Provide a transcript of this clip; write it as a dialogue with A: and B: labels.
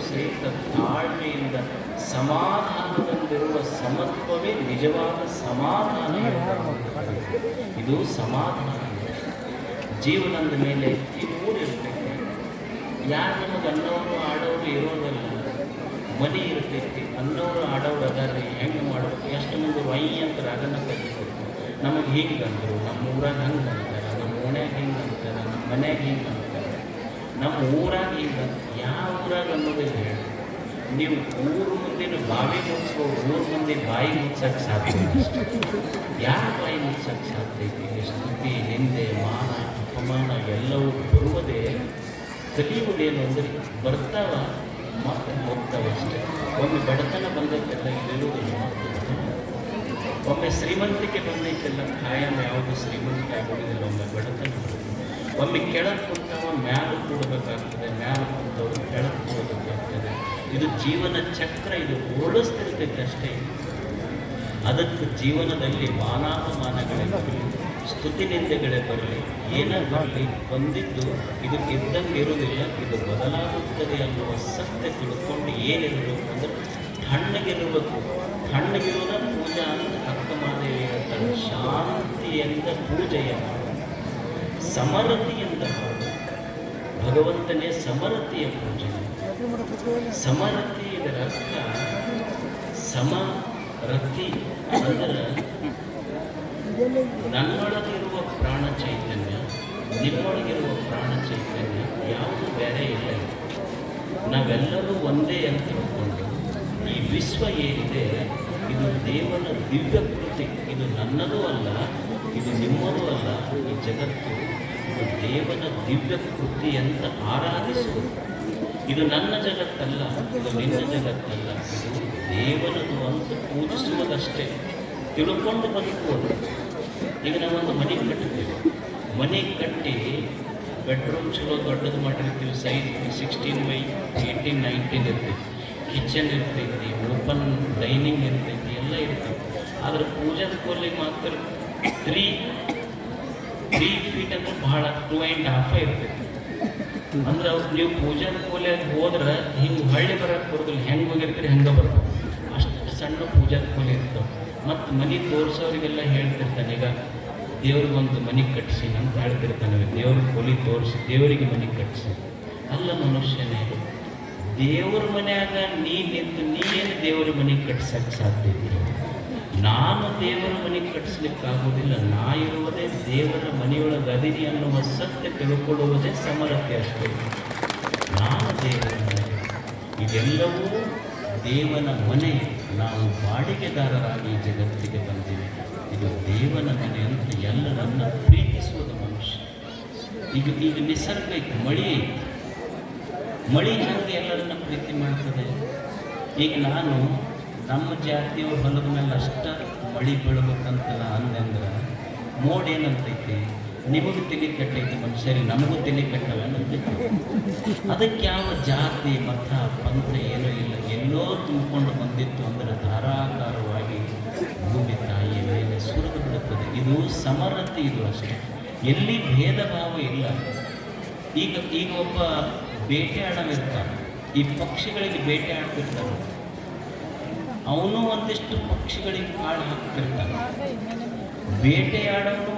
A: ಸಹಿತ ತಾಳ್ಮೆಯಿಂದ ಸಮಾಧಾನದಲ್ಲಿರುವ ಸಮತ್ವವೇ ನಿಜವಾದ ಸಮಾಧಾನ. ಇದು ಸಮಾಧಾನ. ಜೀವನದ ಮೇಲೆ ಈ ಮೂರಿರ್ತೈತಿ. ಯಾರು ನಮಗೆ ಅನ್ನೋರು ಆಡೋರು ಇರೋದಲ್ಲ, ಮನೆ ಇರ್ತೈತಿ, ಅನ್ನೋರು ಆಡೋರು ಅದಾರೆ. ಹೆಂಗೆ ಮಾಡ್ಬೇಕು? ಎಷ್ಟು ಮಂದಿ ವೈ ಅಂತ ರಾಗನ ಕಲಿಬೇಕು. ನಮಗೆ ಹಿಂಗೆ ಅಂದರು, ನಮ್ಮ ಊರಾಗ ಹಂಗೆ ಅಂತಾರೆ, ನಮ್ಮ ಓಣ್ಯಾಗ ಹಿಂಗೆ ಅಂತಾರೆ, ನಮ್ಮ ಮನ್ಯಾಗ ಹಿಂಗೆ ಅಂತಾರೆ, ನಮ್ಮ ಊರಾಗ ಹಿಂಗೆ. ಯಾವ ಊರಾಗ ಅನ್ನೋದಿಲ್ಲ ಹೇಳಿ. ನೀವು ಊರು ಮುಂದಿನ ಬಾವಿ ಮುಚ್ಚೋ, ಊರು ಮುಂದೆ ಬಾಯಿ ಮುಚ್ಚಕ್ಕೆ ಸಾಧ್ಯ. ಯಾರು ಬಾಯಿ ಮುಚ್ಚಕ್ಕೆ ಸಾಧ್ಯ ಐತಿ? ಸ್ತುತಿ, ನಿಂದೆ, ಮಾನ, ಅಪಮಾನ ಎಲ್ಲವೂ ಬರುವುದೇ ಕಲಿಯುವುದೇನು ಅಂದರೆ ಬರ್ತಾವ ಮತ್ತು ಹೋಗ್ತಾವ ಅಷ್ಟೇ. ಒಮ್ಮೆ ಬಡತನ ಬಂದೈತೆಲ್ಲ ಇಲ್ಲಿರುವುದಿಲ್ಲ, ಒಮ್ಮೆ ಶ್ರೀಮಂತಿಕೆ ಬಂದೈತೆಲ್ಲ ಕಾಯಂ ಯಾವುದು ಶ್ರೀಮಂತಿಕೆ ಆಗೋದಿಲ್ಲ. ಒಮ್ಮೆ ಬಡತನ ಬರುತ್ತೆ. ಒಮ್ಮೆ ಕೆಳಗೆ ಕುಂತವ ಮ್ಯಾಲೆ ಕೂಡಬೇಕಾಗ್ತದೆ, ಮ್ಯಾಲೆ ಕುಂತವರು ಕೆಳಗೆ ಕೂಡಬೇಕಾಗ್ತದೆ. ಇದು ಜೀವನ ಚಕ್ರ, ಇದು ಓಡಿಸ್ತಿರ್ತೈತೆ ಅಷ್ಟೇ. ಅದಕ್ಕೆ ಜೀವನದಲ್ಲಿ ಮಾನಾಪಮಾನಗಳೇ ಬರಲಿ, ಸ್ತುತಿ ನಿಂದೆಗಳೇ ಬರಲಿ, ಏನೇ ಬರಲಿ, ಬಂದಿದ್ದು ಇದು ಇದ್ದಂಗೆ ಇರುವುದಿಲ್ಲ, ಇದು ಬದಲಾಗುತ್ತದೆ ಅನ್ನುವ ಸತ್ಯ ತಿಳ್ಕೊಂಡು ಏನಿರಬೇಕು ಅಂದರೆ ತಣ್ಣಗಿರಬೇಕು. ತಣ್ಣಗಿರುವುದ ಪೂಜಾ ಅಂತ ಅಕ್ಕಮಾದೇವಿ ಹೇಳ್ತಾರೆ. ಶಾಂತಿಯಿಂದ ಪೂಜೆಯ ಮಾಡು, ಸಮರತಿಯಿಂದ ಮಾಡು. ಭಗವಂತನೇ ಸಮರತಿಯ ಪೂಜೆ. ಸಮರತಿ ಇದರ ಅರ್ಥ ಸಮರತಿ ಅಂದರೆ ನನ್ನೊಳಗಿರುವ ಪ್ರಾಣ ಚೈತನ್ಯ, ನಿಮ್ಮೊಳಗಿರುವ ಪ್ರಾಣ ಚೈತನ್ಯ ಯಾವುದು ಬೇರೆ ಇಲ್ಲ. ನಾವೆಲ್ಲರೂ ಒಂದೇ ಅಂತ ತಿಳ್ಕೊಂಡು ಈ ವಿಶ್ವ ಏನಿದೆ ಇದು ದೇವನ ದಿವ್ಯ ಕೃತಿ. ಇದು ನನ್ನದೂ ಅಲ್ಲ, ಇದು ನಿಮ್ಮದೂ ಅಲ್ಲ. ಈ ಜಗತ್ತು ಇದು ದೇವನ ದಿವ್ಯ ಕೃತಿ ಅಂತ ಆರಾಧಿಸುವುದು. ಇದು ನನ್ನ ಜಗತ್ತಲ್ಲ, ಇದು ನಿನ್ನ ಜಗತ್ತಲ್ಲ, ಇದು ದೇವನದು ಅಂತ ಪೂಜಿಸುವುದಷ್ಟೇ. ತಿಳ್ಕೊಂಡು ಬದುಕುವುದು. ಈಗ ನಾವೊಂದು ಮನೆ ಕಟ್ಟುತ್ತೇವೆ. ಮನೆ ಕಟ್ಟಿ ಬೆಡ್ರೂಮ್ ಚಲೋ ದೊಡ್ಡದು ಮಾಡಿರ್ತೀವಿ. ಸೈಜ್ 16x18, 19 ಇರ್ತೈತಿ. ಕಿಚನ್ ಇರ್ತೈತಿ, ಓಪನ್ ಡೈನಿಂಗ್ ಇರ್ತೈತಿ, ಎಲ್ಲ ಇರ್ತೈತಿ. ಆದರೆ ಪೂಜಾದ ಕೋಲಿಗೆ ಮಾತ್ರ 3 ಫೀಟ್ ಅಂದ್ರೆ ಬಹಳ 2.5 ಇರ್ತೈತಿ. ಅಂದ್ರೆ ಅವ್ರು ನೀವು ಪೂಜಾದ ಕೋಲಿಯಾಗ ಹೋದ್ರೆ ಹಿಂಗೆ ಹಳ್ಳಿ ಬರೋಕ್ಕೆ ಬರೋದಿಲ್ಲ. ಹೆಂಗೆ ಹೋಗಿರ್ತೀರಿ ಹಂಗೆ ಬರ್ತಾವೆ. ಅಷ್ಟು ಸಣ್ಣ ಪೂಜಾದ ಕೋಲಿ ಇರ್ತಾವೆ. ಮತ್ತು ಮನೆ ತೋರಿಸೋರಿಗೆಲ್ಲ ಹೇಳ್ತಿರ್ತಾನೆ, ಈಗ ದೇವ್ರಿಗೊಂದು ಮನೆ ಕಟ್ಟಿಸಿ ಅಂತ ಹೇಳ್ತಿರ್ತಾನೆ. ದೇವ್ರ ಕೋಲಿ ತೋರಿಸಿ ದೇವರಿಗೆ ಮನೆ ಕಟ್ಟಿಸಿ. ಅಲ್ಲ ಮನುಷ್ಯನೇ, ದೇವ್ರ ಮನೆಯಾಗ ನಿಂತು ನೀನು ದೇವರ ಮನೆ ಕಟ್ಸಕ್ಕೆ ಸಾಧ್ಯ ಇದೆ. ನಾನು ದೇವರ ಮನೆ ಕಟ್ಟಿಸ್ಲಿಕ್ಕಾಗೋದಿಲ್ಲ. ನಾ ಇರುವುದೇ ದೇವರ ಮನೆಯೊಳಗೆ ಅದೀನಿ ಅನ್ನುವ ಸತ್ಯ ತಿಳ್ಕೊಳ್ಳುವುದೇ ಸಮರತೆ ಅಷ್ಟೇ. ನಾನು ದೇವರ ಮನೆ, ಇದೆಲ್ಲವೂ ದೇವನ ಮನೆ. ನಾವು ಬಾಡಿಗೆದಾರರಾಗಿ ಜಗತ್ತಿಗೆ ಬಂದಿವೆ. ಇದು ದೇವನ ಮನೆ ಅಂತ ಎಲ್ಲರನ್ನ ಪ್ರೀತಿಸುವುದು ಮನುಷ್ಯ. ಈಗ ನಿಸರ್ಗ ಐತಿ, ಮಳೆ ಐತಿ. ಮಳೆ ಹಾಗೆ ಎಲ್ಲರನ್ನ ಪ್ರೀತಿ ಮಾಡ್ತದೆ. ಈಗ ನಾನು ನಮ್ಮ ಜಾತಿಯವ್ರ ಹೊಲದ ಮೇಲೆ ಅಷ್ಟ ಮಳೆ ಬೀಳ್ಬೇಕಂತ ಅಂದಂದ್ರೆ ಮೋಡ ಏನಂತೈತಿ, ನಿಮಗೂ ತಲೆ ಕಟ್ಟೈತಿ ಮನುಷ್ಯರಿಗೆ, ನಮಗೂ ತಲೆ ಕಟ್ಟವನ್ನಂತೈತಿ. ಅದಕ್ಕೆ ಯಾವ ಜಾತಿ ಮತ ಪಂಥ ಏನೂ ಇಲ್ಲ. ಎಲ್ಲೋ ತುಂಬಿಕೊಂಡು ಬಂದಿತ್ತು ಅಂದರೆ ಧಾರಾಕಾರವಾಗಿ ಭೂಮಿ ತಾಯಿಯ ಮೇಲೆ ಸುರಿದು ಬಿಡುತ್ತದೆ. ಇದು ಸಮರತೆ, ಇದು ಅಷ್ಟೇ. ಎಲ್ಲಿ ಭೇದ ಭಾವ ಇಲ್ಲ. ಈಗ ಒಬ್ಬ ಬೇಟೆಯಾಡವಿರ್ತಾನೆ, ಈ ಪಕ್ಷಿಗಳಿಗೆ ಬೇಟೆ ಆಡ್ತಿರ್ತಾನೆ. ಅವನು ಒಂದಿಷ್ಟು ಪಕ್ಷಿಗಳಿಗೆ ಕಾಳು ಹಾಕ್ತಿರ್ತಾನೆ. ಬೇಟೆಯಾಡೋನು